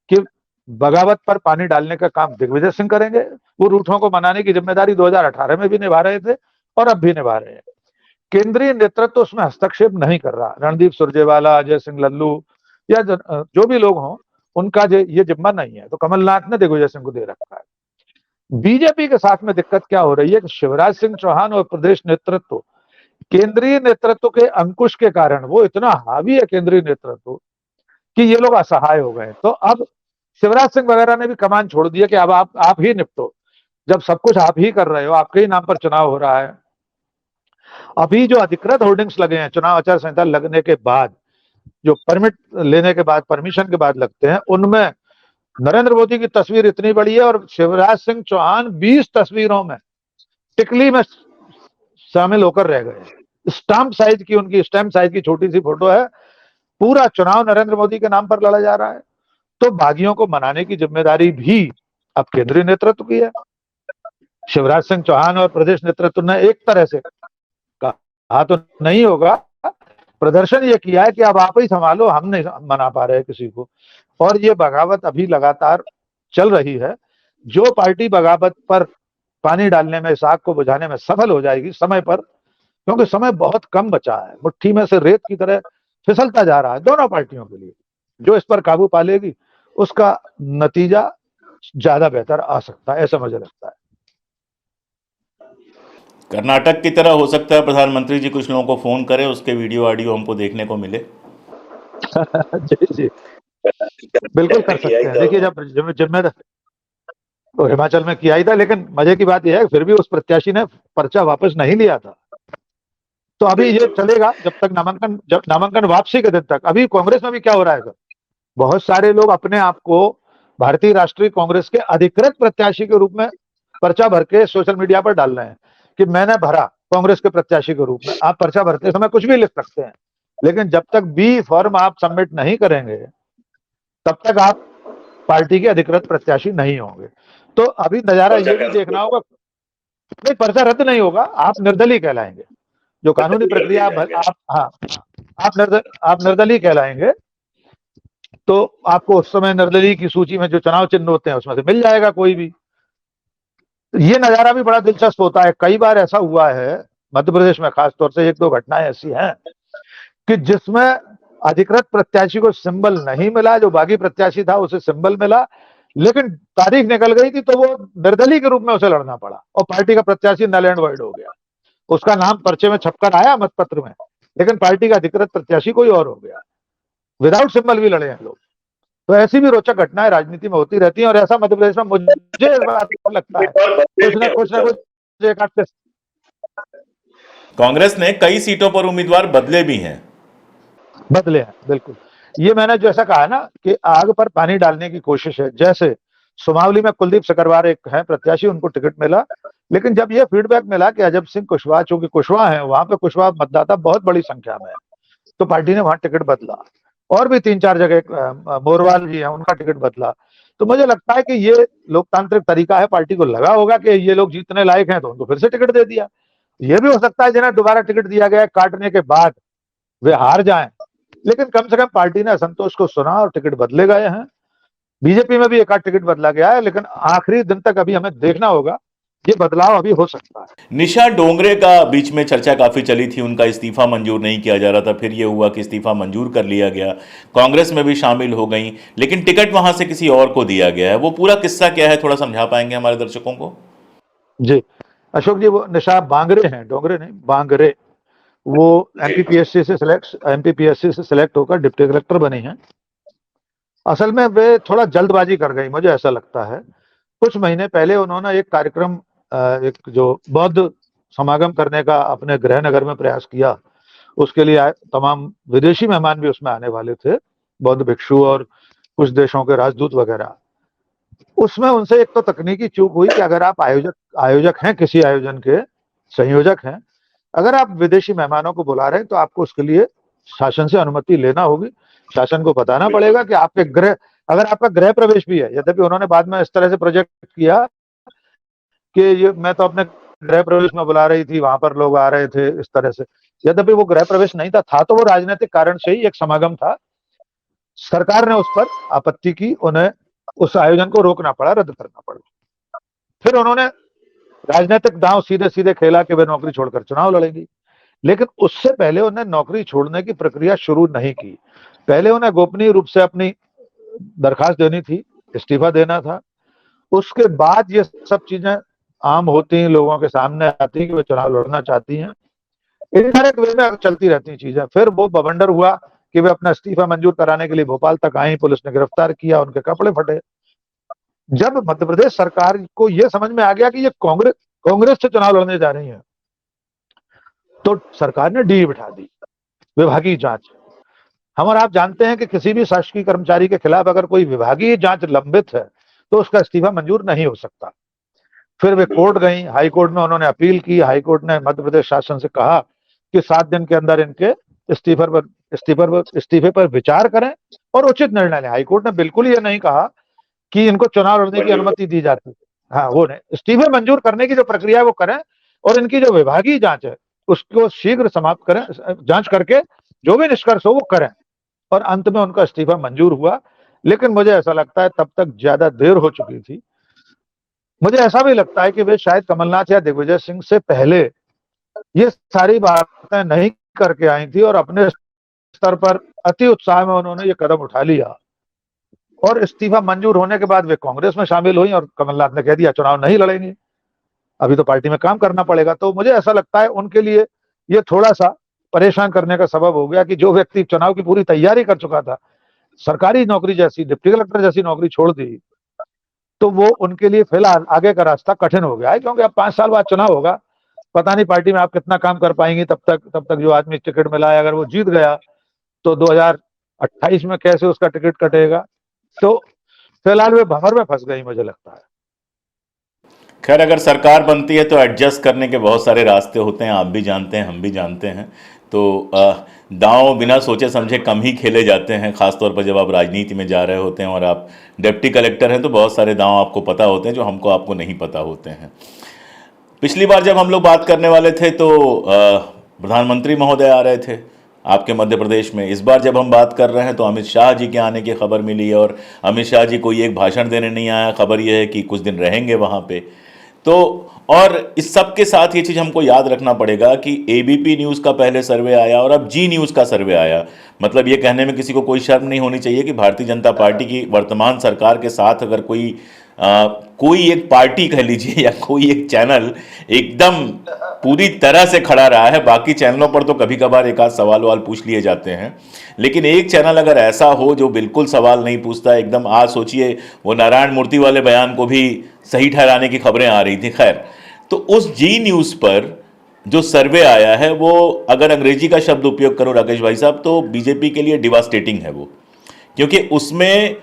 कि बगावत पर पानी डालने का काम दिग्विजय सिंह करेंगे। वो रूठों को मनाने की जिम्मेदारी 2018 में भी निभा रहे थे और अब भी निभा रहे हैं। केंद्रीय नेतृत्व उसमें हस्तक्षेप नहीं कर रहा। रणदीप सुरजेवाला, अजय सिंह लल्लू या जो भी लोग हों, उनका ये जिम्मा नहीं है। तो कमलनाथ ने दिग्विजय सिंह को दे रखा है। बीजेपी के साथ में दिक्कत क्या हो रही है कि शिवराज सिंह चौहान और प्रदेश नेतृत्व, केंद्रीय नेतृत्व के अंकुश के कारण वो इतना हावी है केंद्रीय नेतृत्व कि ये लोग असहाय हो गए। तो अब शिवराज सिंह वगैरह ने भी कमान छोड़ दिया कि अब आप ही निपटो। जब सब कुछ आप ही कर रहे हो, आपके ही नाम पर चुनाव हो रहा है। अभी जो अधिकृत होर्डिंग्स लगे हैं चुनाव आचार संहिता लगने के बाद, जो परमिट लेने के बाद, परमिशन के बाद लगते हैं, उनमें नरेंद्र मोदी की तस्वीर इतनी बड़ी है और शिवराज सिंह चौहान 20 तस्वीरों में टिकली में शामिल होकर रह गए। स्टैम्प साइज की, उनकी स्टैम्प साइज की छोटी सी फोटो है। पूरा चुनाव नरेंद्र मोदी के नाम पर लड़ा जा रहा है। तो बागियों को मनाने की जिम्मेदारी भी अब केंद्रीय नेतृत्व की है। शिवराज सिंह चौहान और प्रदेश नेतृत्व ने एक तरह से कहा तो नहीं होगा, प्रदर्शन ये किया है कि अब आप ही संभालो, हम नहीं मना पा रहे किसी को। और ये बगावत अभी लगातार चल रही है। जो पार्टी बगावत पर पानी डालने में, इस आग को बुझाने में सफल हो जाएगी समय पर, क्योंकि समय बहुत कम बचा है, मुट्ठी में से रेत की तरह फिसलता जा रहा है दोनों पार्टियों के लिए। जो इस पर काबू पा लेगी उसका नतीजा ज्यादा बेहतर आ सकता है, ऐसा मुझे लगता है। कर्नाटक की तरह हो सकता है प्रधानमंत्री जी कुछ लोगों को फोन करें, उसके वीडियो ऑडियो हमको देखने को मिले। जी जी, बिल्कुल कर सकते हैं। देखिए, जब जिम्मेदार तो हिमाचल में किया ही था, लेकिन मजे की बात यह है फिर भी उस प्रत्याशी ने पर्चा वापस नहीं लिया था। तो अभी ये चलेगा जब नामांकन वापसी के दिन तक। अभी कांग्रेस में भी क्या हो रहा है सर, बहुत सारे लोग अपने आप को भारतीय राष्ट्रीय कांग्रेस के अधिकृत प्रत्याशी के रूप में पर्चा भर के सोशल मीडिया पर डाल रहे हैं कि मैंने भरा कांग्रेस के प्रत्याशी के रूप में। आप पर्चा भरते समय कुछ भी लिख सकते हैं, लेकिन जब तक बी फॉर्म आप सबमिट नहीं करेंगे तब तक आप पार्टी के अधिकृत प्रत्याशी नहीं होंगे। तो अभी नजारा ये भी देखना होगा, नहीं पर्चा रद्द नहीं होगा, आप निर्दलीय कहलाएंगे। जो कानूनी प्रक्रिया आप हाँ, आप निर्दलीय कहलाएंगे। तो आपको उस समय निर्दलीय की सूची में जो चुनाव चिन्ह होते हैं उसमें से मिल जाएगा कोई भी। ये नजारा भी बड़ा दिलचस्प होता है। कई बार ऐसा हुआ है मध्य प्रदेश में, खासतौर से एक दो घटनाएं ऐसी हैं कि जिसमें अधिकृत प्रत्याशी को सिंबल नहीं मिला, जो बागी प्रत्याशी था उसे सिंबल मिला, लेकिन तारीख निकल गई थी तो वो निर्दलीय के रूप में उसे लड़ना पड़ा और पार्टी का प्रत्याशी नल एंड वाइड हो गया। उसका नाम पर्चे में छपकर आया मतपत्र में, लेकिन पार्टी का अधिकृत प्रत्याशी कोई और हो गया। विदाउट सिंबल भी लड़े हैं लोग। तो ऐसी भी रोचक घटनाएं राजनीति में होती रहती हैं, और ऐसा मध्य प्रदेश में मुझे इस बात को लगता है कुछ एक आध कांग्रेस ने कई सीटों पर उम्मीदवार बदले भी हैं। बदले हैं। बिल्कुल, ये मैंने जो ऐसा कहा ना कि आग पर पानी डालने की कोशिश है। जैसे सुमावली में कुलदीप सकरवार एक है प्रत्याशी, उनको टिकट मिला, लेकिन जब यह फीडबैक मिला कि अजब सिंह कुशवाहा, चूंकि कुशवाहा है वहां पे, कुशवाहा मतदाता बहुत बड़ी संख्या में है, तो पार्टी ने वहां टिकट बदला। और भी 3-4 जगह मोरवाल जी हैं, उनका टिकट बदला। तो मुझे लगता है कि ये लोकतांत्रिक तरीका है। पार्टी को लगा होगा कि ये लोग जीतने लायक हैं तो उनको फिर से टिकट दे दिया। ये भी हो सकता है जिन्हें दोबारा टिकट दिया गया काटने के बाद वे हार जाएं, लेकिन कम से कम पार्टी ने असंतोष को सुना और टिकट बदले गए हैं। बीजेपी में भी एक आध टिकट बदला गया है, लेकिन आखिरी दिन तक अभी हमें देखना होगा, ये बदलाव अभी हो सकता है। निशा डोंगरे का बीच में चर्चा काफी चली थी, उनका इस्तीफा मंजूर नहीं किया जा रहा था, फिर यह हुआ कि इस्तीफा मंजूर कर लिया गया, कांग्रेस में भी शामिल हो गई, लेकिन टिकट वहां से किसी और को दिया गया है। वो पूरा किस्सा क्या है, थोड़ा समझा पाएंगे हमारे दर्शकों को? जी अशोक जी, वो निशा बांगरे हैं, डोंगरे नहीं, बांगरे। वो एमपीपीएससी से सिलेक्ट होकर डिप्टी कलेक्टर बनी हैं। असल में वे थोड़ा जल्दबाजी कर गई, मुझे ऐसा लगता है। कुछ महीने पहले उन्होंने एक कार्यक्रम, एक जो बौद्ध समागम करने का अपने गृह नगर में प्रयास किया, उसके लिए तमाम विदेशी मेहमान भी उसमें आने वाले थे, बौद्ध भिक्षु और कुछ देशों के राजदूत वगैरह। उसमें उनसे एक तो तकनीकी चूक हुई कि अगर आप आयोजक हैं, किसी आयोजन के संयोजक हैं, अगर आप विदेशी मेहमानों को बुला रहे हैं तो आपको उसके लिए शासन से अनुमति लेना होगी। शासन को बताना पड़ेगा कि अगर आपका गृह प्रवेश भी है, यद्यपि उन्होंने बाद में इस तरह से प्रोजेक्ट किया कि ये मैं तो अपने गृह प्रवेश में बुला रही थी, वहां पर लोग आ रहे थे इस तरह से, यद्यपि वो गृह प्रवेश नहीं था तो वो राजनीतिक कारण से ही एक समागम था। सरकार ने उस पर आपत्ति की, उन्हें उस आयोजन को रोकना पड़ा, रद्द करना पड़ा। फिर उन्होंने राजनीतिक दांव सीधे सीधे खेला कि वे नौकरी छोड़कर चुनाव लड़ेंगी, लेकिन उससे पहले उन्हें नौकरी छोड़ने की प्रक्रिया शुरू नहीं की। पहले उन्हें गोपनीय रूप से अपनी दरखास्त देनी थी, इस्तीफा देना था। उसके बाद ये सब चीजें आम होती हैं, लोगों के सामने आती हैं कि वे चुनाव लड़ना चाहती हैं। इनडायरेक्ट वे में चलती रहती हैं चीजें। फिर वो बवंडर हुआ कि वे अपना इस्तीफा मंजूर कराने के लिए भोपाल तक आई, पुलिस ने गिरफ्तार किया, उनके कपड़े फटे। जब मध्य प्रदेश सरकार को यह समझ में आ गया कि ये कांग्रेस से चुनाव लड़ने जा रही है, तो सरकार ने डी बिठा दी, विभागीय जांच। हम और आप जानते हैं कि किसी भी शासकीय कर्मचारी के खिलाफ अगर कोई विभागीय जांच लंबित है तो उसका इस्तीफा मंजूर नहीं हो सकता। फिर वे कोर्ट गई, हाई कोर्ट में उन्होंने अपील की। हाई कोर्ट ने मध्य प्रदेश शासन से कहा कि 7 दिन के अंदर इनके इस्तीफे पर विचार करें और उचित निर्णय लें। हाई कोर्ट ने बिल्कुल ये नहीं कहा कि इनको चुनाव लड़ने की अनुमति दी जाती है। हाँ, वो नहीं, इस्तीफे मंजूर करने की जो प्रक्रिया है वो करें, और इनकी जो विभागीय जांच है उसको शीघ्र समाप्त करें, जांच करके जो भी निष्कर्ष हो वो करें। और अंत में उनका इस्तीफा मंजूर हुआ। लेकिन मुझे ऐसा लगता है तब तक ज्यादा देर हो चुकी थी। मुझे ऐसा भी लगता है कि वे शायद कमलनाथ या दिग्विजय सिंह से पहले ये सारी बातें नहीं करके आई थी और अपने स्तर पर अति उत्साह में उन्होंने ये कदम उठा लिया। और इस्तीफा मंजूर होने के बाद वे कांग्रेस में शामिल हुई और कमलनाथ ने कह दिया चुनाव नहीं लड़ेंगे, अभी तो पार्टी में काम करना पड़ेगा। तो मुझे ऐसा लगता है उनके लिए ये थोड़ा सा परेशान करने का सबब हो गया कि जो व्यक्ति चुनाव की पूरी तैयारी कर चुका था, सरकारी नौकरी जैसी, डिप्टी कलेक्टर जैसी नौकरी छोड़ दी, तो वो उनके लिए फिलहाल आगे का रास्ता कठिन हो गया है, क्योंकि अब 5 साल बाद चुनाव होगा। पता नहीं पार्टी में आप कितना काम कर पाएंगी। तब तक जो आदमी टिकट मिला है, अगर वो जीत गया तो 2028 में कैसे उसका टिकट कटेगा। तो फिलहाल वे भंवर में फंस गई, मुझे लगता है। खैर, अगर सरकार बनती है तो एडजस्ट करने के बहुत सारे रास्ते होते हैं, आप भी जानते हैं, हम भी जानते हैं। तो दांव बिना सोचे समझे कम ही खेले जाते हैं, खासतौर पर जब आप राजनीति में जा रहे होते हैं और आप डिप्टी कलेक्टर हैं, तो बहुत सारे दांव आपको पता होते हैं जो हमको आपको नहीं पता होते हैं। पिछली बार जब हम लोग बात करने वाले थे तो प्रधानमंत्री महोदय आ रहे थे आपके मध्य प्रदेश में। इस बार जब हम बात कर रहे हैं तो अमित शाह जी के आने की खबर मिली है, और अमित शाह जी कोई एक भाषण देने नहीं आया, खबर यह है कि कुछ दिन रहेंगे वहाँ पे। तो और इस सब के साथ ये चीज़ हमको याद रखना पड़ेगा कि एबीपी न्यूज़ का पहले सर्वे आया और अब जी न्यूज़ का सर्वे आया। मतलब ये कहने में किसी को कोई शर्म नहीं होनी चाहिए कि भारतीय जनता पार्टी की वर्तमान सरकार के साथ अगर कोई एक पार्टी कह लीजिए या कोई एक चैनल एकदम पूरी तरह से खड़ा रहा है। बाकी चैनलों पर तो कभी कभार एक आध सवाल वाल पूछ लिए जाते हैं, लेकिन एक चैनल अगर ऐसा हो जो बिल्कुल सवाल नहीं पूछता, एकदम, आज सोचिए वो नारायण मूर्ति वाले बयान को भी सही ठहराने की खबरें आ रही थी। खैर, तो उस जी न्यूज़ पर जो सर्वे आया है वो, अगर अंग्रेजी का शब्द उपयोग करो राकेश भाई साहब, तो बीजेपी के लिए डिवास्टेटिंग है वो। क्योंकि उसमें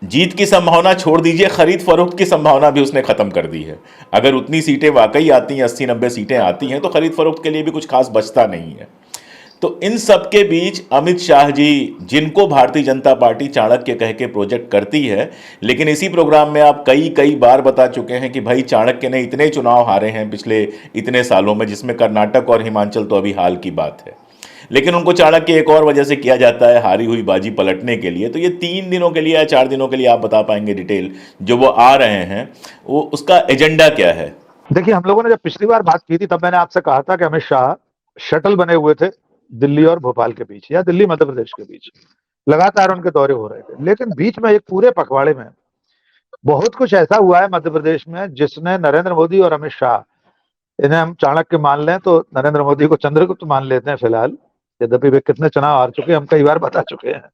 जीत की संभावना छोड़ दीजिए, खरीद फरोख्त की संभावना भी उसने खत्म कर दी है। अगर उतनी सीटें वाकई आती हैं, 80-90 सीटें आती हैं, तो खरीद फरोख्त के लिए भी कुछ खास बचता नहीं है। तो इन सब के बीच अमित शाह जी, जिनको भारतीय जनता पार्टी चाणक्य कह के प्रोजेक्ट करती है, लेकिन इसी प्रोग्राम में आप कई कई बार बता चुके हैं कि भाई चाणक्य ने इतने चुनाव हारे हैं पिछले इतने सालों में, जिसमें कर्नाटक और हिमाचल तो अभी हाल की बात है। लेकिन उनको चाणक्य एक और वजह से किया जाता है, हारी हुई बाजी पलटने के लिए। तो ये 3 दिनों के लिए या 4 दिनों के लिए आप बता पाएंगे डिटेल, जो वो आ रहे हैं, वो उसका एजेंडा क्या है? देखिए, हम लोगों ने जब पिछली बार बात की थी तब मैंने आपसे कहा था कि अमित शाह शटल बने हुए थे दिल्ली और भोपाल के बीच, या दिल्ली मध्य प्रदेश के बीच। लगातार उनके दौरे हो रहे थे, लेकिन बीच में एक पूरे पखवाड़े में बहुत कुछ ऐसा हुआ है मध्य प्रदेश में जिसने नरेंद्र मोदी और अमित शाह, इन्हें हम चाणक्य मान लें तो नरेंद्र मोदी को चंद्रगुप्त मान लेते हैं फिलहाल, यद्यपि वे कितने चुनाव हार चुके हैं हम कई बार बता चुके हैं।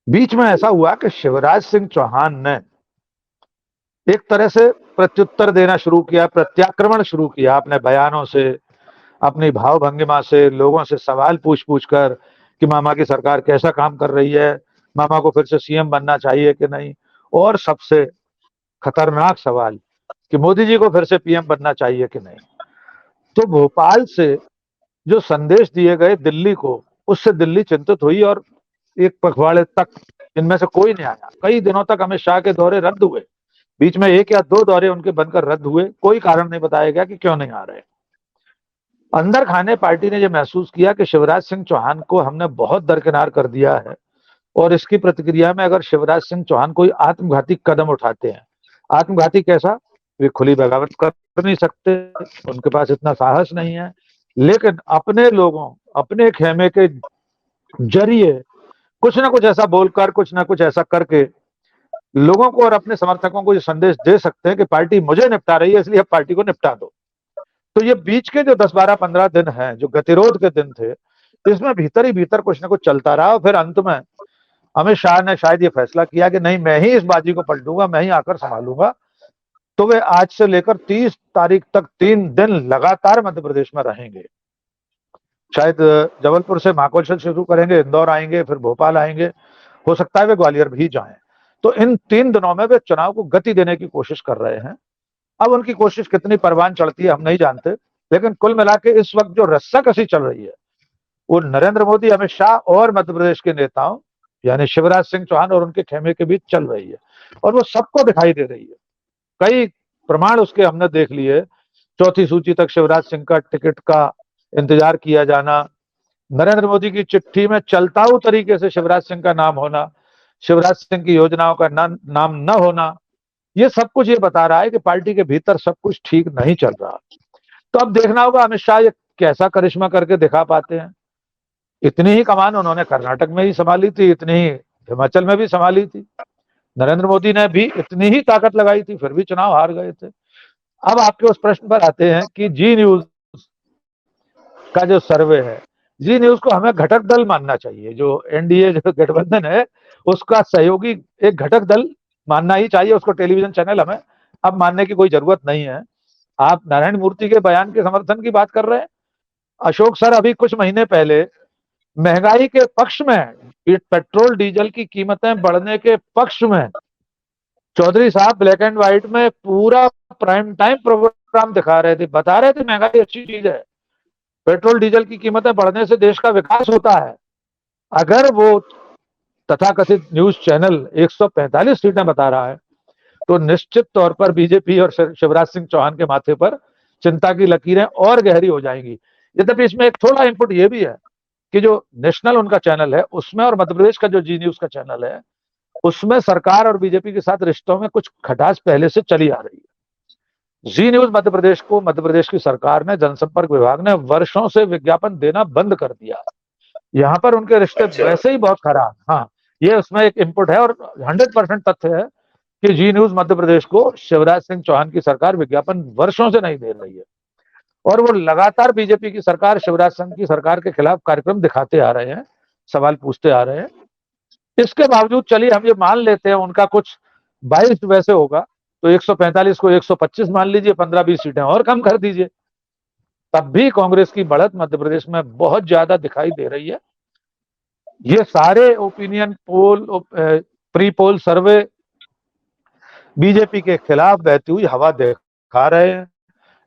बीच में ऐसा हुआ कि शिवराज सिंह चौहान ने एक तरह से प्रत्युत्तर देना शुरू किया, प्रत्याक्रमण शुरू किया अपने बयानों से, अपनी भाव भंगिमा से, लोगों से सवाल पूछ पूछ कर कि मामा की सरकार कैसा काम कर रही है, मामा को फिर से सीएम बनना चाहिए कि नहीं, और सबसे खतरनाक सवाल कि मोदी जी को फिर से पीएम बनना चाहिए कि नहीं। तो भोपाल से जो संदेश दिए गए दिल्ली को, उससे दिल्ली चिंतित हुई और एक पखवाड़े तक इनमें से कोई नहीं आया। कई दिनों तक अमित शाह के दौरे रद्द हुए, बीच में 1 या 2 दौरे उनके बनकर रद्द हुए, कोई कारण नहीं बताया गया कि क्यों नहीं आ रहे। अंदर खाने पार्टी ने यह महसूस किया कि शिवराज सिंह चौहान को हमने बहुत दरकिनार कर दिया है, और इसकी प्रतिक्रिया में अगर शिवराज सिंह चौहान कोई आत्मघाती कदम उठाते हैं, आत्मघाती कैसा, वे खुली बगावत कर नहीं सकते, उनके पास इतना साहस नहीं है, लेकिन अपने लोगों, अपने खेमे के जरिए कुछ ना कुछ ऐसा बोलकर, कुछ ना कुछ ऐसा करके लोगों को और अपने समर्थकों को ये संदेश दे सकते हैं कि पार्टी मुझे निपटा रही है, इसलिए पार्टी को निपटा दो। तो ये बीच के जो 10-12-15 दिन हैं, जो गतिरोध के दिन थे, इसमें भीतर ही भीतर कुछ ना कुछ चलता रहा, और फिर अंत में अमित शाह ने शायद ये फैसला किया कि नहीं, मैं ही इस बाजी को पलटूंगा, मैं ही आकर संभालूंगा। तो वे आज से लेकर 30 तारीख तक 3 दिन लगातार मध्य प्रदेश में रहेंगे। शायद जबलपुर से महाकौशल शुरू करेंगे, इंदौर आएंगे, फिर भोपाल आएंगे, हो सकता है वे ग्वालियर भी जाएं। तो इन 3 दिनों में वे चुनाव को गति देने की कोशिश कर रहे हैं। अब उनकी कोशिश कितनी परवान चढ़ती है हम नहीं जानते, लेकिन कुल मिला के इस वक्त जो रस्साकसी चल रही है वो नरेंद्र मोदी, अमित शाह और मध्य प्रदेश के नेताओं यानी शिवराज सिंह चौहान और उनके खेमे के बीच चल रही है, और वो सबको दिखाई दे रही है। कई प्रमाण उसके हमने देख लिए। चौथी सूची तक शिवराज सिंह का टिकट का इंतजार किया जाना, नरेंद्र मोदी की चिट्ठी में चलताऊ तरीके से शिवराज सिंह का नाम होना, शिवराज सिंह की योजनाओं का नाम न होना, ये सब कुछ ये बता रहा है कि पार्टी के भीतर सब कुछ ठीक नहीं चल रहा। तो अब देखना होगा अमित शाह ये कैसा करिश्मा करके दिखा पाते हैं। इतनी ही कमान उन्होंने कर्नाटक में ही संभाली थी, इतनी ही हिमाचल में भी संभाली थी। नरेंद्र मोदी ने भी इतनी ही ताकत लगाई थी, फिर भी चुनाव हार गए थे। अब आपके उस प्रश्न पर आते हैं कि जी न्यूज का जो सर्वे है, जी न्यूज को हमें घटक दल मानना चाहिए। जो एनडीए जो गठबंधन है उसका सहयोगी एक घटक दल मानना ही चाहिए, उसको टेलीविजन चैनल हमें अब मानने की कोई जरूरत नहीं है। आप नारायण मूर्ति के बयान के समर्थन की बात कर रहे हैं। अशोक सर अभी कुछ महीने पहले महंगाई के पक्ष में, पेट्रोल डीजल की कीमतें बढ़ने के पक्ष में, चौधरी साहब ब्लैक एंड व्हाइट में पूरा प्राइम टाइम प्रोग्राम दिखा रहे थे, बता रहे थे महंगाई अच्छी चीज है, पेट्रोल डीजल की कीमतें बढ़ने से देश का विकास होता है। अगर वो तथाकथित न्यूज चैनल 145 सीटें बता रहा है तो निश्चित तौर पर बीजेपी और शिवराज सिंह चौहान के माथे पर चिंता की लकीरें और गहरी हो जाएंगी। यद्यपि इसमें एक थोड़ा इनपुट ये भी है कि जो नेशनल उनका चैनल है उसमें और मध्य प्रदेश का जो जी न्यूज का चैनल है उसमें सरकार और बीजेपी के साथ रिश्तों में कुछ खटास पहले से चली आ रही है। जी न्यूज मध्य प्रदेश को मध्य प्रदेश की सरकार ने, जनसंपर्क विभाग ने वर्षों से विज्ञापन देना बंद कर दिया। यहाँ पर उनके रिश्ते वैसे ही बहुत खराब। हाँ, ये उसमें एक इनपुट है और 100% तथ्य है कि जी न्यूज मध्य प्रदेश को शिवराज सिंह चौहान की सरकार विज्ञापन वर्षों से नहीं दे रही है और वो लगातार बीजेपी की सरकार, शिवराज सिंह की सरकार के खिलाफ कार्यक्रम दिखाते आ रहे हैं, सवाल पूछते आ रहे हैं। इसके बावजूद चलिए हम ये मान लेते हैं उनका कुछ 22 वैसे होगा तो 145 को 125 मान लीजिए, 15-20 सीटें और कम कर दीजिए, तब भी कांग्रेस की बढ़त मध्य प्रदेश में बहुत ज्यादा दिखाई दे रही है। ये सारे ओपिनियन पोल, प्री पोल सर्वे बीजेपी के खिलाफ बहती हुई हवा दिखा रहे हैं।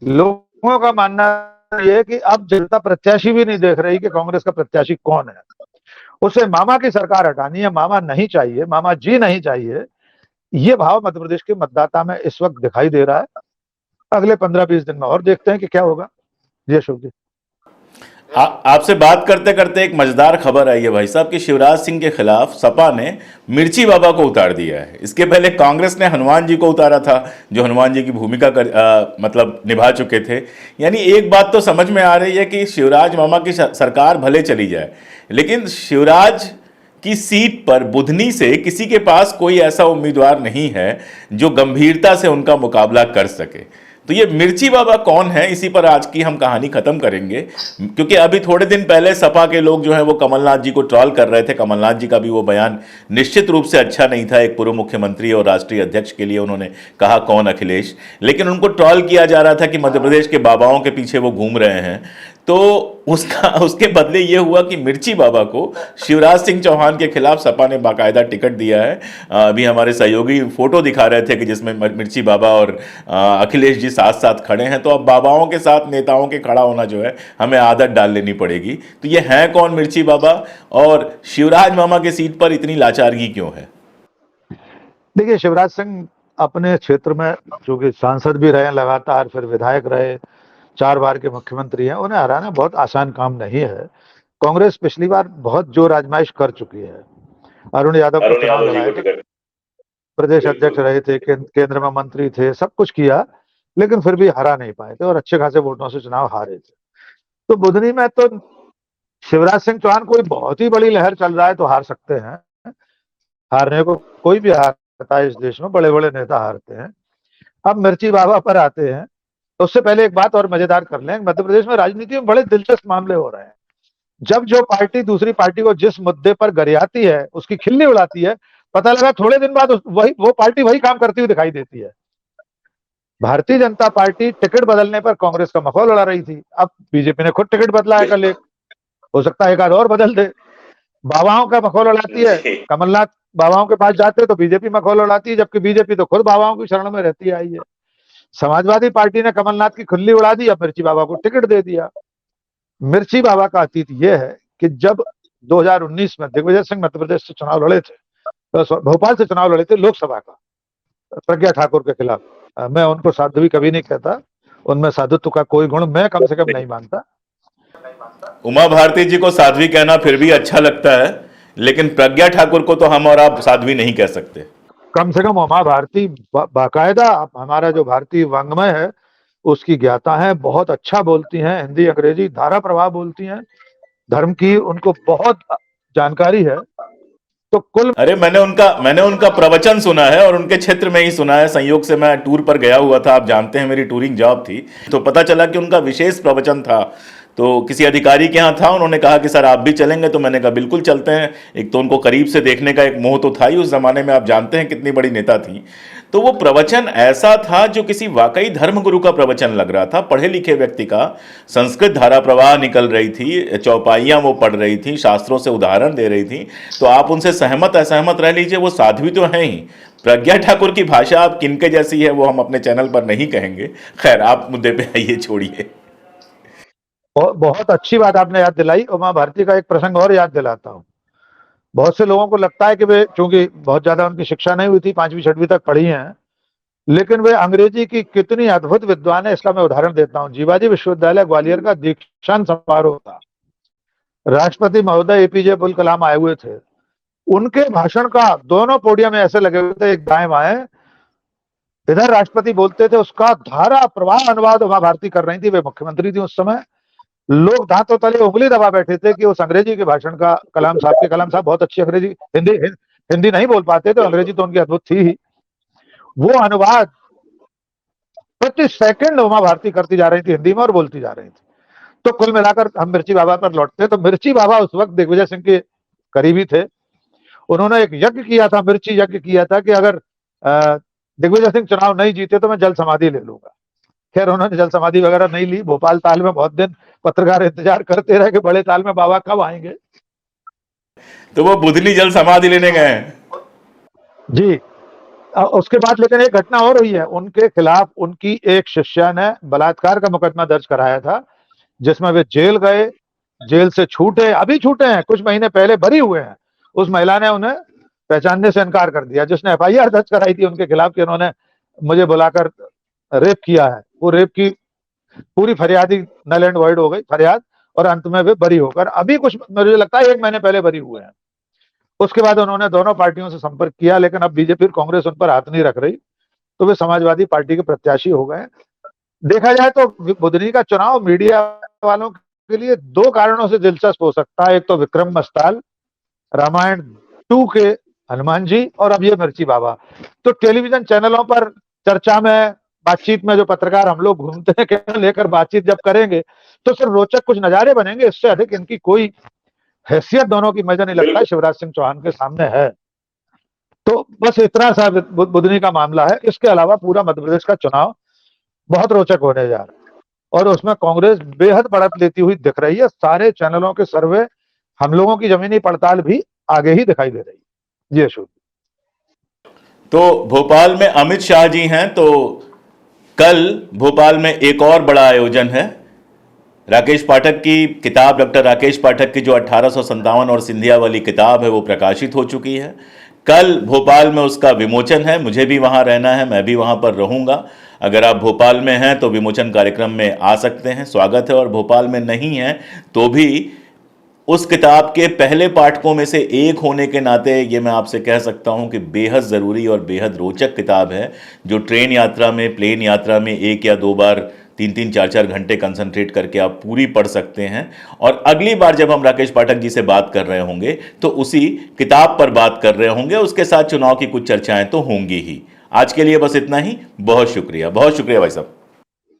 लोगों का मानना यह है कि अब जनता प्रत्याशी भी नहीं देख रही कि कांग्रेस का प्रत्याशी कौन है। उसे मामा की सरकार हटानी है, मामा नहीं चाहिए, मामा जी नहीं चाहिए। ये भाव मध्य प्रदेश के मतदाता में इस वक्त दिखाई दे रहा है। अगले 15-20 दिन में और देखते हैं कि क्या होगा। जी अशोक जी। आपसे बात करते करते एक मजेदार खबर आई है भाई साहब कि शिवराज सिंह के खिलाफ सपा ने मिर्ची बाबा को उतार दिया है। इसके पहले कांग्रेस ने हनुमान जी को उतारा था, जो हनुमान जी की भूमिका मतलब निभा चुके थे। यानी एक बात तो समझ में आ रही है कि शिवराज मामा की सरकार भले चली जाए, लेकिन शिवराज की सीट पर बुधनी से किसी के पास कोई ऐसा उम्मीदवार नहीं है जो गंभीरता से उनका मुकाबला कर सके। तो ये मिर्ची बाबा कौन है, इसी पर आज की हम कहानी खत्म करेंगे, क्योंकि अभी थोड़े दिन पहले सपा के लोग जो हैं वो कमलनाथ जी को ट्रोल कर रहे थे। कमलनाथ जी का भी वो बयान निश्चित रूप से अच्छा नहीं था। एक पूर्व मुख्यमंत्री और राष्ट्रीय अध्यक्ष के लिए उन्होंने कहा कौन अखिलेश, लेकिन उनको ट्रोल किया जा रहा था कि मध्य प्रदेश के बाबाओं के पीछे वो घूम रहे हैं। तो उसके बदले ये हुआ कि मिर्ची बाबा को शिवराज सिंह चौहान के खिलाफ सपा ने बाकायदा टिकट दिया है। अभी हमारे सहयोगी फोटो दिखा रहे थे कि जिसमें मिर्ची बाबा और अखिलेश जी साथ साथ खड़े हैं। तो अब बाबाओं के साथ नेताओं के खड़ा होना जो है हमें आदत डाल लेनी पड़ेगी। तो ये है कौन मिर्ची बाबा, और शिवराज मामा की सीट पर इतनी लाचारगी क्यों है? देखिए, शिवराज सिंह अपने क्षेत्र में चूंकि सांसद भी रहे लगातार, फिर विधायक रहे, 4 बार के मुख्यमंत्री हैं, उन्हें हराना बहुत आसान काम नहीं है। कांग्रेस पिछली बार बहुत जोर आजमाइश कर चुकी है। अरुण यादव को चुनाव लड़ाए थे, प्रदेश अध्यक्ष रहे थे, केंद्र में मंत्री थे, सब कुछ किया, लेकिन फिर भी हरा नहीं पाए थे और अच्छे खासे वोटों से चुनाव हारे थे। तो बुधनी में तो शिवराज सिंह चौहान कोई बहुत ही बड़ी लहर चल रहा है तो हार सकते हैं। हारने को कोई भी हारता है इस देश में, बड़े बड़े नेता हारते हैं। अब मिर्ची बाबा पर आते हैं। तो उससे पहले एक बात और मजेदार कर लें, मध्य प्रदेश में राजनीति में बड़े दिलचस्प मामले हो रहे हैं। जब जो पार्टी दूसरी पार्टी को जिस मुद्दे पर गरियाती है, उसकी खिल्ली उड़ाती है, पता लगा थोड़े दिन बाद वो पार्टी वही काम करती हुई दिखाई देती है। भारतीय जनता पार्टी टिकट बदलने पर कांग्रेस का मखौल उड़ा रही थी, अब बीजेपी ने खुद टिकट बदला है। कल एक हो सकता है एक आध और बदल दे। बाबाओं का मखौल उड़ाती है, कमलनाथ बाबाओं के पास जाते तो बीजेपी मखौल उड़ाती है, जबकि बीजेपी तो खुद बाबाओं की शरण में रहती आई है। समाजवादी पार्टी ने कमलनाथ की खुल्ली उड़ा दी, अब मिर्ची बाबा को टिकट दे दिया। मिर्ची बाबा का अतीत यह है कि जब 2019 में दिग्विजय सिंह मध्य प्रदेश से चुनाव लड़े थे, तो भोपाल से चुनाव लड़े थे लोकसभा का प्रज्ञा ठाकुर के खिलाफ। मैं उनको साध्वी कभी नहीं कहता, उनमें साधुत्व का कोई गुण मैं कम से कम नहीं मानता। उमा भारती जी को साध्वी कहना फिर भी अच्छा लगता है, लेकिन प्रज्ञा ठाकुर को तो हम और आप साध्वी नहीं कह सकते। कम से कम उमा भारती बाकायदा, हमारा जो भारतीय वांग्मय है उसकी ज्ञाता हैं, बहुत अच्छा बोलती हैं, हिंदी अंग्रेजी धारा प्रवाह बोलती हैं, धर्म की उनको बहुत जानकारी है। तो कुल अरे मैंने उनका प्रवचन सुना है और उनके क्षेत्र में ही सुना है। संयोग से मैं टूर पर गया हुआ था, आप जानते हैं मेरी टूरिंग जॉब थी, तो पता चला कि उनका विशेष प्रवचन था। तो किसी अधिकारी के यहाँ था, उन्होंने कहा कि सर आप भी चलेंगे, तो मैंने कहा बिल्कुल चलते हैं। एक तो उनको करीब से देखने का एक मोह तो था ही उस जमाने में, आप जानते हैं कितनी बड़ी नेता थी। तो वो प्रवचन ऐसा था जो किसी वाकई धर्मगुरु का प्रवचन लग रहा था, पढ़े लिखे व्यक्ति का। संस्कृत धारा प्रवाह निकल रही थी, चौपाइयां वो पढ़ रही थी, शास्त्रों से उदाहरण दे रही थी। तो आप उनसे सहमत असहमत रह लीजिए, वो साध्वी तो हैं ही। प्रज्ञा ठाकुर की भाषा आप किनके जैसी है वो हम अपने चैनल पर नहीं कहेंगे। खैर, आप मुद्दे पे आइए, छोड़िए। बहुत अच्छी बात आपने याद दिलाई। उमा भारती का एक प्रसंग और याद दिलाता हूँ। बहुत से लोगों को लगता है कि वे, चूंकि बहुत ज्यादा उनकी शिक्षा नहीं हुई थी, 5वीं 6वीं तक पढ़ी हैं, लेकिन वे अंग्रेजी की कितनी अद्भुत विद्वान है इसका मैं उदाहरण देता हूँ। जीवाजी विश्वविद्यालय ग्वालियर का दीक्षांत समारोह था, राष्ट्रपति महोदय एपीजे अब्दुल कलाम आए हुए थे। उनके भाषण का दोनों पोडियम में ऐसे लगे हुए थे, एक दाएं बाएं, इधर राष्ट्रपति बोलते थे, उसका धारा प्रवाह अनुवाद उमा भारती कर रही थी। वे मुख्यमंत्री थी उस समय। लोग दांतों तले उंगली दबा बैठे थे कि उस अंग्रेजी के भाषण का, कलाम साहब बहुत अच्छी अंग्रेजी, हिंदी नहीं बोल पाते थे, अंग्रेजी तो उनकी अद्भुत थी ही। वो अनुवाद प्रति सेकंड उमा भारती करती जा रही थी हिंदी में और बोलती जा रही थी। तो कुल मिलाकर हम मिर्ची बाबा पर लौटते हैं, तो मिर्ची बाबा उस वक्त दिग्विजय सिंह के करीबी थे। उन्होंने एक यज्ञ किया था, मिर्ची यज्ञ किया था कि अगर दिग्विजय सिंह चुनाव नहीं जीते तो मैं जल समाधि ले लूंगा। खैर, उन्होंने जल समाधि वगैरह नहीं ली। भोपाल ताल में बहुत दिन पत्रकार इंतजार करते रहे कि बड़े ताल में बाबा कब आएंगे। तो वो बुधली जल समाधि लेने गए हैं। जी। उसके बाद लेकिन एक घटना और हुई है। उनके खिलाफ उनकी एक शिष्या ने बलात्कार का मुकदमा दर्ज कराया था, जिसमें वे जेल गए, जेल से छूटे, अभी छूटे हैं, कुछ महीने पहले बरी हुए हैं। उस महिला ने उन्हें पहचानने से इनकार कर दिया, जिसने एफआईआर दर्ज कराई थी उनके खिलाफ कि उन्होंने मुझे बुलाकर रेप किया है। वो रेप की पूरी फरियाद ही नल एंड वॉइड हो गई फरियाद, और अंत में वे बरी होकर अभी कुछ, मुझे लगता है 1 महीने पहले बरी हुए हैं। उसके बाद उन्होंने दोनों पार्टियों से संपर्क किया, लेकिन अब बीजेपी और कांग्रेस उन पर हाथ नहीं रख रही, तो वे समाजवादी पार्टी के प्रत्याशी हो गए। देखा जाए तो बुधनी का चुनाव मीडिया वालों के लिए 2 कारणों से दिलचस्प हो सकता है। एक तो विक्रम मस्ताल, रामायण 2 के हनुमान जी, और अब ये मिर्ची बाबा। तो टेलीविजन चैनलों पर चर्चा में, बातचीत में जो पत्रकार हम लोग घूमते हैं, क्या लेकर बातचीत जब करेंगे तो सिर्फ रोचक कुछ नजारे बनेंगे। इससे अधिक इनकी कोई हैसियत दोनों की मुझे नहीं लगता शिवराज सिंह चौहान के सामने है। तो बस इतना सा बुधनी का मामला है। इसके अलावा पूरा मध्य प्रदेश का चुनाव बहुत रोचक होने जा रहा है, और उसमें कांग्रेस बेहद बढ़त लेती हुई दिख रही है। सारे चैनलों के सर्वे, हम लोगों की जमीनी पड़ताल भी आगे ही दिखाई दे रही है। जी अशोक। तो भोपाल में अमित शाह जी हैं, तो कल भोपाल में एक और बड़ा आयोजन है। राकेश पाठक की किताब, डॉक्टर राकेश पाठक की जो 1857 और सिंधिया वाली किताब है, वो प्रकाशित हो चुकी है। कल भोपाल में उसका विमोचन है। मुझे भी वहाँ रहना है, मैं भी वहाँ पर रहूँगा। अगर आप भोपाल में हैं तो विमोचन कार्यक्रम में आ सकते हैं, स्वागत है। और भोपाल में नहीं हैं तो भी उस किताब के पहले पाठकों में से एक होने के नाते ये मैं आपसे कह सकता हूं कि बेहद ज़रूरी और बेहद रोचक किताब है, जो ट्रेन यात्रा में, प्लेन यात्रा में 1 या 2 बार 3-3 4-4 घंटे कंसंट्रेट करके आप पूरी पढ़ सकते हैं। और अगली बार जब हम राकेश पाठक जी से बात कर रहे होंगे तो उसी किताब पर बात कर रहे होंगे। उसके साथ चुनाव की कुछ चर्चाएं तो होंगी ही। आज के लिए बस इतना ही। बहुत शुक्रिया, बहुत शुक्रिया भाई साहब।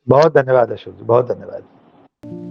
बहुत धन्यवाद अशोक जी, बहुत धन्यवाद।